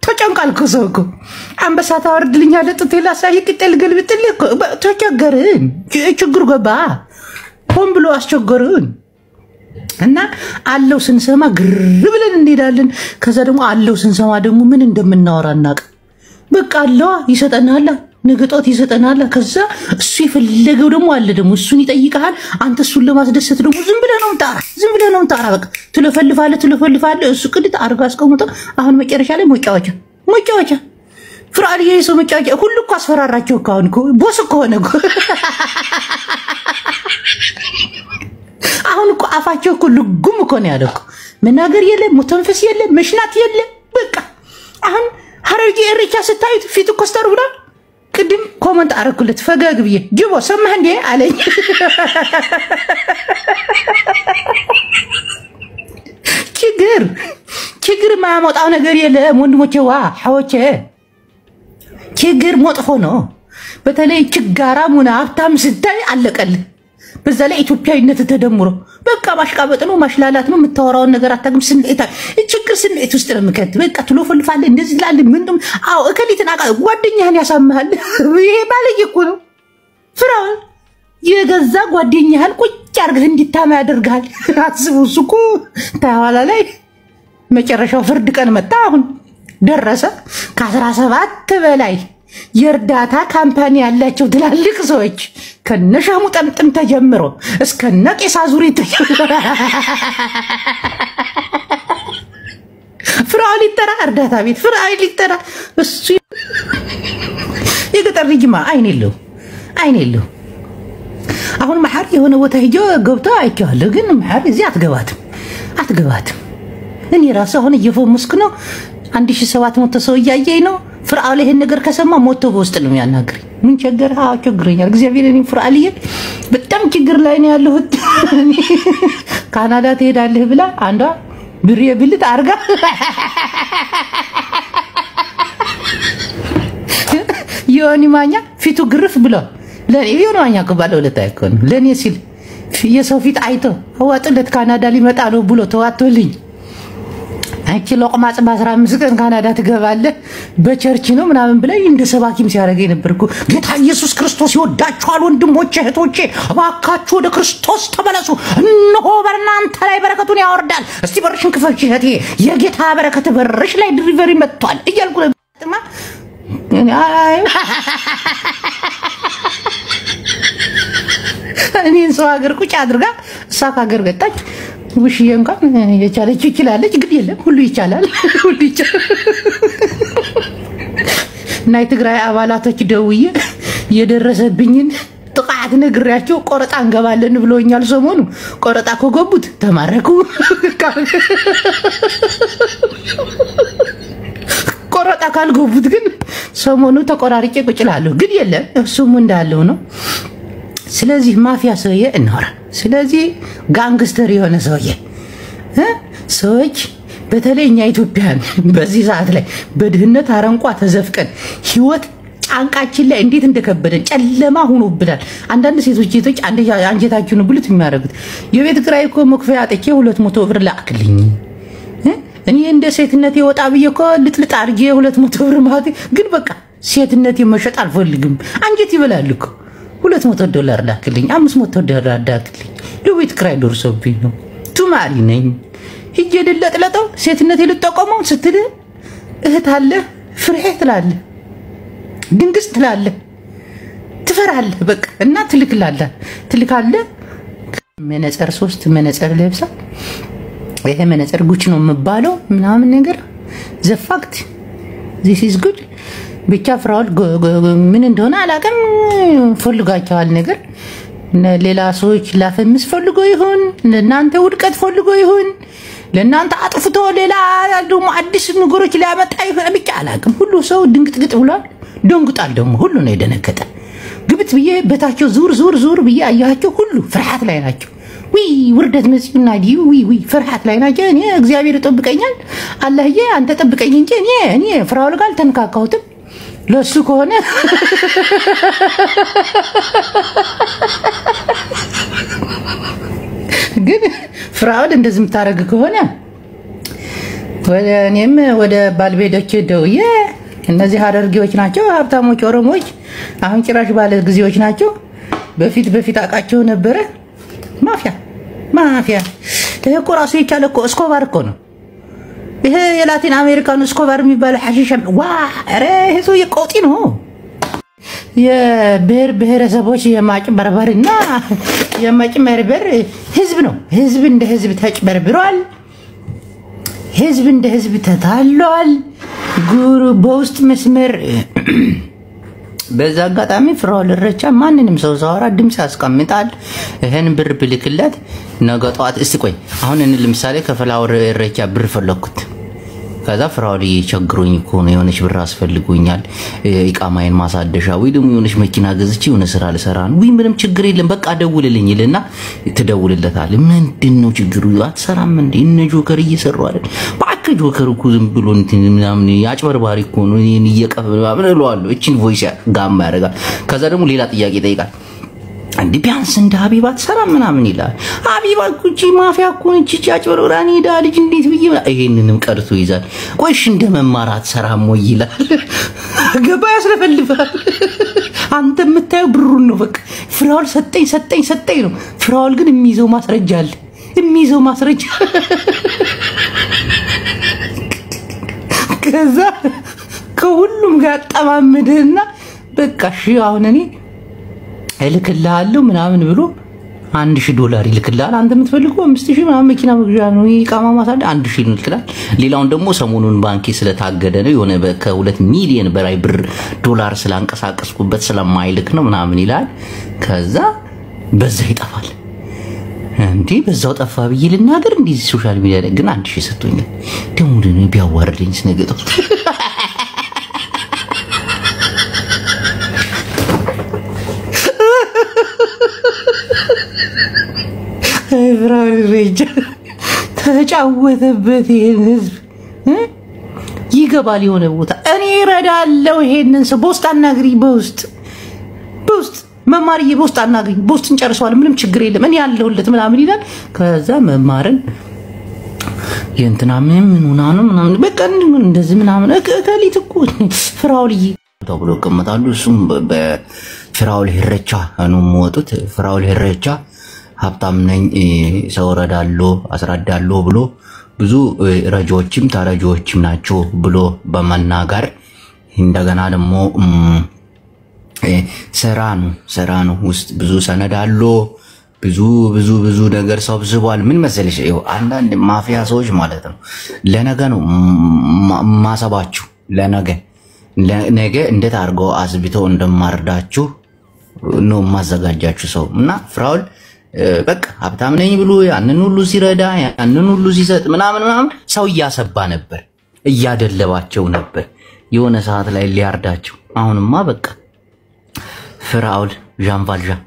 ተጨንቃል ኩሶኩ አንበሳ ታወርድልኛል ጥቴላ ሳይ ቅጠል ገልብጥልኝ ተቸገርን ችግር ገባ ሆን ብሎ አስቸገሩን እና አለው ስንሰማ ግር ብለን እንሄዳለን ከዛ ደግሞ አለው ስንሰማ ደግሞ ምን እንደምናወራናቅ በቃ አለው ይሰጠናል ንግጦት ይሰጠናል ከዛ እሱ ይፈልገው ደግሞ አለ ደግሞ እሱን ይጠይቃል አንተ እሱን ለማስደሰት ደግሞ ዝም ብለህ ነው ታራ በቃ ትለፈልፋለህ እሱ ቅድት አርጋ አስቀምጦ አሁን መጨረሻ ላይ ሞጫወቻ ፍራሊ የሰው ሞጫወቻ ሁሉ እኮ አስፈራራቸው ካሁን እኮ ቦስ እኮ ሆነ እኮ አሁን እኮ አፋቸው እኮ ልጉም እኮ ነው ያለው መናገር የለም መተንፈስ የለም መሽናት የለም በቃ አሁን ሐረርጌ እርቻ ስታዩት ፊት እኮ ስተር ብሏል ቅድም ኮሜንት አረኩለት ፈጋግ ብዬ ጅቦ ሰማህ እንዴ አለኝ ችግር ማያመጣው ነገር የለም ወንድሞቼዋ ሐወቼ ችግር መጥፎ ነው በተለይ ችጋራ ሙና ሀብታም ስታይ አለቀል በዛ ላይ ኢትዮጵያዊነት ተደምሮ በቃ ማሽቃበጥ ነው ማሽላላት ነው የምታወራውን ነገር አታግም ስንኤታ ችግር ስንኤት ውስጥ ነው ምከት በቃ ትሎፈልፋለ እንደዚህ ይላል ምንድም አው እከሊትን አቃ ጓደኛህን ያሳምሃል ይሄ ባለየ እኮ ነው ፍራው የገዛ ጓደኛህን ቁጭ አርገህ እንዲታማ ያደርጋል አስቡ ሱቁ ታዋላ ላይ መጨረሻው ፍርድ ቀን መጣ አሁን ደረሰ ከ17 በላይ የርዳታ ካምፓኒ ያላቸው ትላልቅ ሰዎች ከነሻሙ ጠምጥም ተጀምሮ እስከነ ቄስ አዙሪት ፍራኦል ይተራ እርዳታ ቤት ፍራኦል ይተራ እሱ የገጠር ልጅማ አይን የለው አሁን መሐር የሆነ ቦታ ሄጆ ገብቶ አይቻለሁ ግን መሐር እዚህ አትገባትም እኔ ራሱ አሁን እየፈመስኩ ነው 1700 ሰው እያየኝ ነው ፍራኦል ይሄን ነገር ከሰማ ሞቶ በውስጥ ነው የሚያናግረኝ ምን ቸገር ቸግረኛል እግዚአብሔር እኔ ፍራኦልዬ በጣም ችግር ላይ ነው ያለሁት ካናዳ ትሄዳለህ ብላ አንዷ ብሬ ብልት አርጋ ዮኒ ማኛ ፊቱ ግርፍ ብሎ ለኔ ዮኒ ማኛ ከባለው ለታይኮን ለኔ ሲል የሰው ፊት አይቶ አዋጥለት ካናዳ ሊመጣ ነው ብሎ ተዋቶልኝ አንቺ ለቆማጽ በ15 ቀን ካናዳ ትገባለህ በቸርች ነው ምናምን ብለኝ እንደ ሰባኪም ሲያረገኝ ነበርኩ ጌታ ኢየሱስ ክርስቶስ ይወዳችኋል ወንድሞቼ እህቶቼ አባካችሁ ወደ ክርስቶስ ተመለሱ እነሆ በእናንተ ላይ በረከቱን ያወርዳል እስቲ በርሽን ክፈች እህቴ የጌታ በረከት በርሽ ላይ ዲሊቨሪ መጥቷል እያልኩ ለማ እኔን ሰው ሀገር ቁጭ አድርጋ ሳካ ሀገር ገጣች ውሽዬ እንኳን የቻለች ይችላለች ግን የለም ሁሉ ይቻላል ናይ ትግራይ አባላቶች ደውዬ የደረሰብኝን ጥቃት ነግሬያቸው ቆረጣ እንገባለን ብሎኛል ሰሞኑ ቆረጣ ከገቡት ተማረኩ ቆረጣ ካልገቡት ግን ሰሞኑ ተቆራርጬ ቁጭላለሁ ግን የለም እሱም እንዳለው ነው ስለዚህ ማፊያ ሰውዬ እንወራ ስለዚህ ጋንግስተር የሆነ ሰዎች በተለይኛ ኢትዮጵያን በዚህ ሰዓት ላይ በድህነት አረንቋ ተዘፍቀን ህይወት ጫንቃችን ላይ እንዴት እንደከበደን ጨለማ ሆኖብናል አንዳንድ ሴቶች አንጀታችሁን ብሉት የሚያረጉት የቤት ኪራይ እኮ መክፈያ አጥቼ 200 ብር ላክልኝ እኔ እንደ ሴትነቴ ወጣ ብዬኮ ልጥልጥ አርጌ 200 ብር ማለት ግን በቃ ሴትነቴ መሸጥ አልፈልግም አንጀት ይበላል እኮ $200 ላክልኝ 500 ላክልኝ ለቤት ኪራይ ደርሶብኝ ነው ቱማሪ ነኝ ሂጄ ልለጥለጠው ሴትነቴ ልጠቆመው ስትል እህት አለ ፍርሄ ትላለ ድንግስ ትላለ ትፈራለ በቃ እና ትልካለ መነጽር 3 መነጽር ለብሳ ይሄ መነጽር ጉች ነው የምባለው ምናምን ነገር ዘፋክት this is good ብቻ ፍራኦል ምን እንደሆነ አላቀም ፈልጋቸዋል ነገር ሌላ ሰዎች ላፈምስ ፈልጎ ይሁን ለናንተ ውድቀት ፈልጎ ይሁን ለናንተ አጥፍቶ ሌላ ደግሞ አዲስ ነገሮች ሊያመጣ ይሁን ብቻ አላቀም ሁሉ ሰው ድንግጥግጥ ብሏል ደንግጣል ደግሞ ሁሉ ነው የደነከተ ግብት ብዬ በታቸው ዙር ብዬ አያቸው ሁሉ ፍርሃት ላይ ናቸው ውርደት መስዩና ዲው ፍርሃት ላይ ናቸው እኔ እግዚአብሔር ይጠብቀኛል አላህዬ አንተ ጠብቀኝ እንጂ እኔ ፍራኦል ጋር ተንካካውትም ለሱ ከሆነ ግን ፍራኦል እንደዚህ የምታረግ ከሆነ እኔም ወደ ባልቤዶች ደውዬ እነዚህ ሐረርጌዎች ናቸው ሀብታሞች ኦሮሞዎች አሁን ጭራሽ ባለ ጊዜዎች ናቸው በፊት አቃቸው ነበረ ማፊያ ይሄ እኮ ራሱ የቻለ እኮ እስኮባር እኮ ነው ይሄ የላቲን አሜሪካን እስኮባር የሚባለው ሐሺሽ ኧረ ይሄ ሰው የቆጢ ነው የብሔረሰቦች የማጭበርበርና የማጭበርበር ህዝብ ነው ህዝብ እንደ ህዝብ ተጭበርብሯል ህዝብ እንደ ህዝብ ተታሏል ጉሩ በውስጥ መስመር በዛ አጋጣሚ ፍራኦል ኢሬቻ ማንንም ሰው ሳወራ ድምጽ ያስቀምጣል ይሄን ብር ብልክለት ነገ ጧት እስቲ ቆይ አሁን እን ለምሳሌ ከፍራኦል ኢሬቻ ብር ፈለኩት ከዛ ፍራኦል ይቸግሩኝ እኮ ነው የሆነች ብር አስፈልጉኛል ኢቃማዬን ማሳደሻ ወይ ደግሞ የሆነች መኪና ገዝቼ የሆነ ስራ ልሰራ ነው ወይ ምንም ችግር የለም በቃ ደውልልኝ ይልና ትደውልለታል ምንድነው ችግሩ አትሰራም እንዴ እነ ጆከር እየሰሩ አይደል ባክ ጆከር እኮ ዝም ብሎ ምናምን ያጭበርባሪ እኮ ነው እኔን እየቀፈበ ምንለዋለሁ እቺን ቮይስ ጋማ ያደርጋል ከዛ ደግሞ ሌላ ጥያቄ ይጠይቃል አንዲ ቢያንስ እንደ ሀቢባ ተሰራ ምናምን ይላል ሀቢባ ኩቺ ማፊያ ኩቺ አጭበርብራኒ ዳ ልጅ እንዴት ብዬ ይሄንንም ቀርቶ ይዛል ቆይሽ እንደ መማራት ሰራም ወይ ይላል ገባ ያስለፈልፋል አንተ የምታየው ብሩን ነው በቃ ፍራኦል ሰጠኝ ነው ፍራኦል ግን የሚይዘው ማስረጃ አለ የሚይዘው ማስረጃ ከዛ ከሁሉም ጋር ጠማምድና በቃ እሺ አሁን እኔ እልክልሃለሁ ምናምን ብሎ $1000 ይልክልሃል አንተ የምትፈልገው 5000 ምናምን መኪና መግዣ ነው ኢቃማ ማሳደ 1000 ይልክልሃል ሌላውን ደግሞ ሰሞኑን ባንኪ ስለታገደ ነው የሆነ ከ2 ሚሊዮን በላይ ብር ዶላር ስላንቀሳቀስኩበት ስለማይልክ ነው ምናምን ይላል ከዛ በዛ ይጠፋል እንዴ በዛው ጠፋ ብዬ ልናገር እንዴ ሶሻል ሚዲያ ላይ ግን 1000 ሰጥቶኛል ደሞ ቢያዋርደኝ ስነገጠው ፍራኦል ኢሬቻ ተጫወተበት ይሄን ህዝብ ይገባል የሆነ ቦታ እኔ እረዳለሁ ይሄንን ሰው በውስጥ አናግሪ በውስጥ መማርዬ በውስጥ አናግሪ በውስጥ እንጨርሰዋል ምንም ችግር የለም እኔ ያለሁለት ምናምን ይላል ከዛ መማርን የእንትና ምን ሆና ነው ምናምን በቃ እንደዚህ ምናምን ከሊት እኮ ፍራኦልዬ ተብሎ ከመጣሉ እሱም በፍራኦል ኢሬቻ ነው ሞቱት ፍራኦል ኢሬቻ ሀብታም ነኝ ሰው እረዳለሁ አስረዳለሁ ብሎ ብዙ ረጆችም ታረጆችም ናቸው ብሎ በመናገር እንደገና ደግሞ ሰራ ነው ውስጥ ብዙ ሰነድ አለ ብዙ ነገር ሰብስቧል ምን መሰለሽ ይኸው አንዳንድ ማፊያ ሰዎች ማለት ነው ለነገ ነው ማሰባችሁ ለነገ እንዴት አድርገው አስብተው እንደማርዳችሁ ነው ማዘጋጃችሁ ሰው እና ፍራኦል በቃ ሀብታም ነኝ ብሎ ያንን ሁሉ ሲረዳ ያንን ሁሉ ሲሰጥ ምናምን ሰው ያሰባ ነበር እያደለባቸው ነበር የሆነ ሰዓት ላይ ሊያርዳቸው አሁንማ በቃ ፍራኦል ዣን ቫልዣን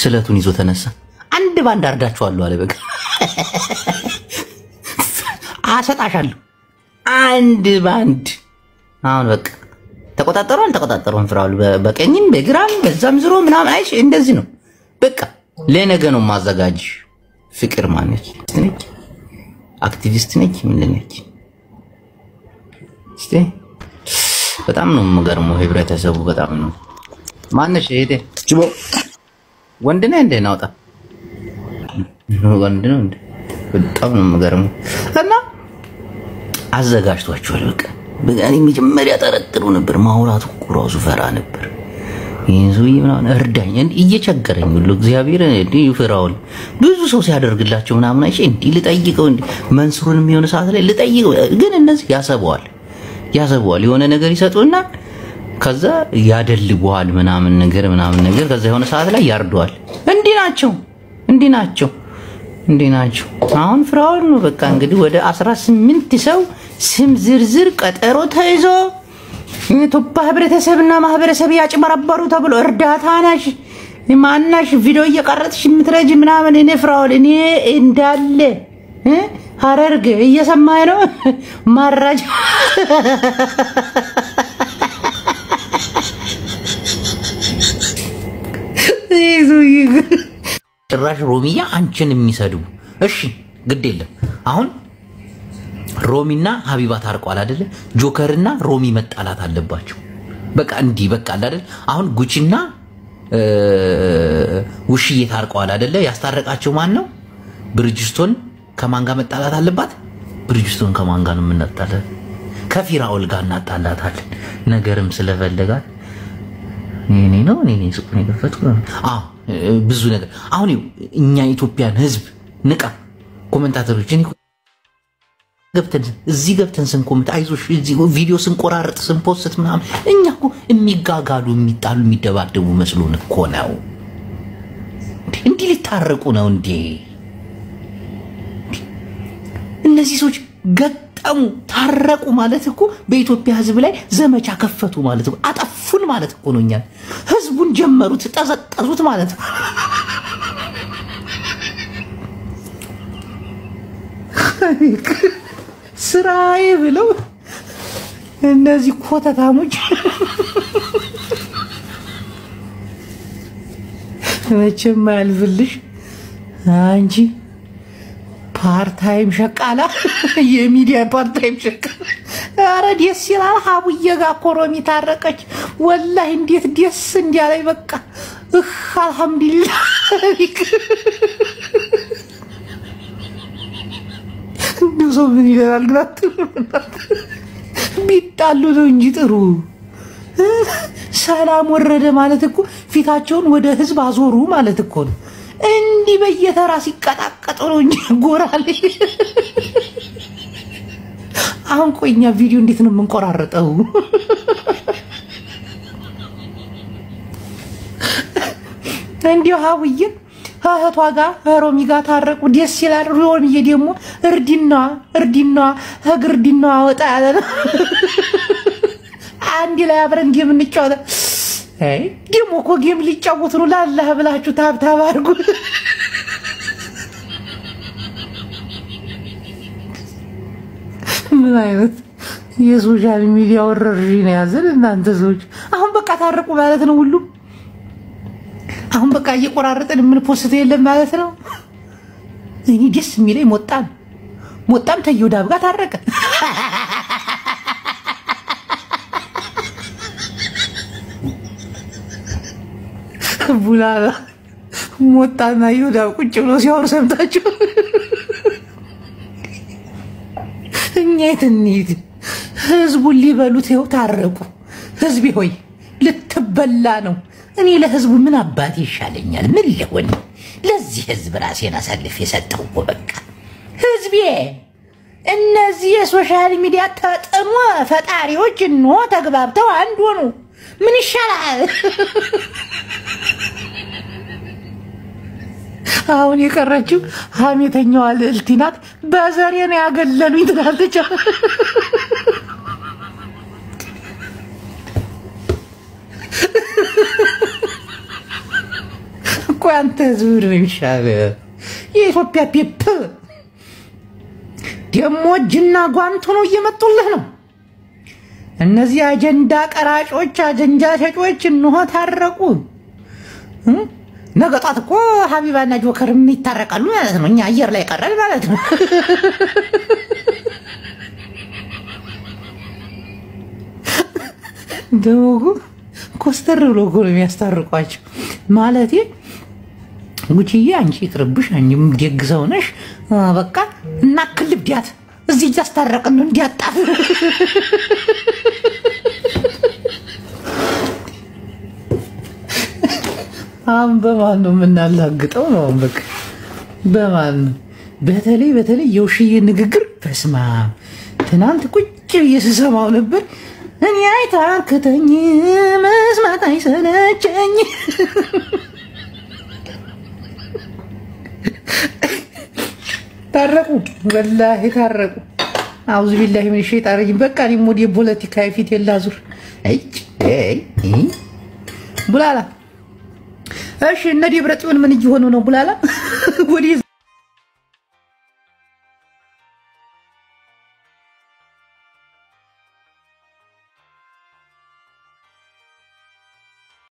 ስለቱን ይዞ ተነሳ አንድ ባንድ አርዳቸዋለሁ አለ በቃ አሰጣሻለሁ አንድ ባንድ አሁን በቃ ተቆጣጣሩን ፍራኦል በቀኝም በግራም በዛም ዝሮ ምናምን አይሽ እንደዚህ ነው በቃ ለነገ ነው ማዘጋጅ ፍቅር ማነች አክቲቪስት ነች ምን ነች እስቲ በጣም ነው መገርሞ ህብረተሰቡ በጣም ነው ማነሽ ሄደ ጅቦ ወንድ ነህ እንደ ናውጣ ወንድ ነው እንደ በጣም ነው መገርሞ እና አዘጋጅቷቸዋል በቃ እኔ መጀመሪያ ጠረጥሩ ነበር ማውራቱ ቁራሱ ፈራ ነበር ይዙይ ምናምን እርዳኝ እየቸገረኝ ሁሉ እግዚአብሔር እንዴ ፍራኦል ብዙ ሰው ሲያደርግላቸው ምናምን አይሽ እንዴ ልጠይቀው እንዴ መንሱርን የሚሆነ ሰዓት ላይ ልጠይቀው ግን እነዚህ ያሰበዋል የሆነ ነገር ይሰጡና ከዛ ያደልጉዋል ምናምን ነገር ከዛ የሆነ ሰዓት ላይ ያርዷል እንዴ ናቸው አሁን ፍራኦል ነው በቃ እንግዲህ ወደ 18 ሰው ስም ዝርዝር ቀጠሮ ተይዞ ኢትዮጵያ ህብረተሰብና ማህበረሰብ ያጭበረበሩ ተብሎ እርዳታ ናሽ ማናሽ ቪዲዮ እየቀረጥሽ ምትረጂ ምናምን እኔ ፍራኦል እኔ እንዳለ ሐረርጌ እየሰማይ ነው ማራጅ ይዙይ ጭራሽ ሮሚያ አንቺን የሚሰድቡ እሺ ግድ የለም አሁን ሮሚና ሀቢባ ታርቋል አይደለ ጆከርና ሮሚ መጣላት አለባቸው በቃ እንዲ በቃ አይደል አሁን ጉቺና ውሽዬ ታርቋል አይደለ ያስታረቃቸው ማን ነው ብርጅስቶን ከማን ጋር መጣላት አለባት ብርጅስቶን ከማን ጋር ነው የምንጣላት ከፊራኦል ጋር እናጣላታለን ነገርም ስለፈለጋት እኔ ነው ሱቅ ነው የከፈትኩ ብዙ ነገር አሁን እኛ ኢትዮጵያን ህዝብ ንቃ ኮሜንታተሮችን ገብተን ስንኮሜንት አይዞሽ እዚህ ቪዲዮ ስንቆራርጥ ስንፖስት ምናምን እኛ እኮ የሚጋጋሉ የሚጣሉ የሚደባደቡ መስሎን እኮ ነው እንዴ ሊታረቁ ነው እንዴ እነዚህ ሰዎች ገጠሙ ታረቁ ማለት እኮ በኢትዮጵያ ህዝብ ላይ ዘመቻ ከፈቱ ማለት እኮ አጠፉን ማለት እኮ ነው እኛ ህዝቡን ጀመሩት ተዘጠዙት ማለት ነው ስራዬ ብለው እነዚህ ኮተታሞች መቼም አልፈልሽ አንቺ ፓርት ታይም ሸቃላ የሚዲያ ፓርት ታይም ሸቃላ አረ ደስ ይላል ሀቡዬ ጋር ኮሮሚ ታረቀች ወላሂ እንዴት ደስ እንዲያለኝ በቃ አልሐምዱሊላህ እንደው ሰው ምን ይላል ግራት ቢጣሉ ነው እንጂ ጥሩ ሰላም ወረደ ማለት እኮ ፊታቸውን ወደ ህዝብ አዞሩ ማለት እኮ ነው እንዲ በየተራ ሲቀጣቀጡ ነው እንጂ ጎራል አሁን ቆይኛ ቪዲዮ እንዴት ነው የምንቆራረጠው እንዲው ሀውዬ እህቷ ጋር ሮሚ ጋር ታረቁ ደስ ይላል ሮሚዬ ደግሞ እርዲና እግርዲና ወጣ ያለ አንዲ ላይ አብረን ጌም እንጫወታ አይ ደግሞ እኮ ጌም ሊጫወቱ ነው ለአላህ ብላችሁ ታብታብ አድርጉ ምን አይነት የሶሻል ሚዲያ ወረርሽኝ ነው ያዘን እናንተ ሰዎች አሁን በቃ ታረቁ ማለት ነው ሁሉ አሁን በቃ እየቆራረጠን ምን ፖስት የለም ማለት ነው እኔ ደስ የሚለኝ ሞጣም ተይወዳብ ጋር ታረቀ ቡላላ ሞጣና ይወዳብ ቁጭ ብሎ ሲያወሩ ሰምታችሁ እኛ የትንሂድ ህዝቡን ሊበሉት ይኸው ታረቁ ህዝቤ ሆይ ልትበላ ነው እኔ ለህዝቡ ምን አባቴ ይሻለኛል ምን ሊሆን ለዚህ ህዝብ ራሴን አሳልፌ የሰጠው በቃ ህዝቤ እነዚህ የሶሻል ሚዲያ ተጠሙ ፈጣሪዎች ነው ተግባብተው አንድ ሆኑ ምን ይሻላል አሁን የቀረችው ሀሜተኛዋ ልዕልት ናት በዘሬ ነው ያገለሉኝ ትላለች እኮ አንተ ዙር ነው ይሻለ የኢትዮጵያ ፒፕ ደሞ እጅና ጓንት ሆኖ እየመጡልህ ነው እነዚህ አጀንዳ ቀራጮች አጀንዳ ሸጮች ነው ታረቁ ነገ ጧት እኮ ሀቢባና ጆከር ይታረቃሉ ማለት ነው እኛ አየር ላይ ቀረል ማለት ነው ደሞ ኮስተር ብሎ እኮ ነው የሚያስታርቋቸው ማለቴ ጉቺዬ አንቺ ይቅርብሽ አንቺም ደግ ሰው ነሽ በቃ እና ክልብዲያት እዚህ ያስታረቀን ነው እንዲያጣፍ በማን ነው የምናላግጠው ነው በቃ በማን በተለይ የውሽዬ ንግግር በስማ ትናንት ቁጭ እየሰማው ነበር እኔ አይታከተኝ መስማት አይሰለቸኝ ታረቁ ወላሂ ታረቁ አውዝ ቢላሂ ምን ሸይጣን ረጅም በቃ እኔ ሞዲ ፖለቲካ ፊት የላዙር አይ ቡላላ እሺ እነ ደብረ ጽዮን ምን እየሆኑ ነው ቡላላ ወዲ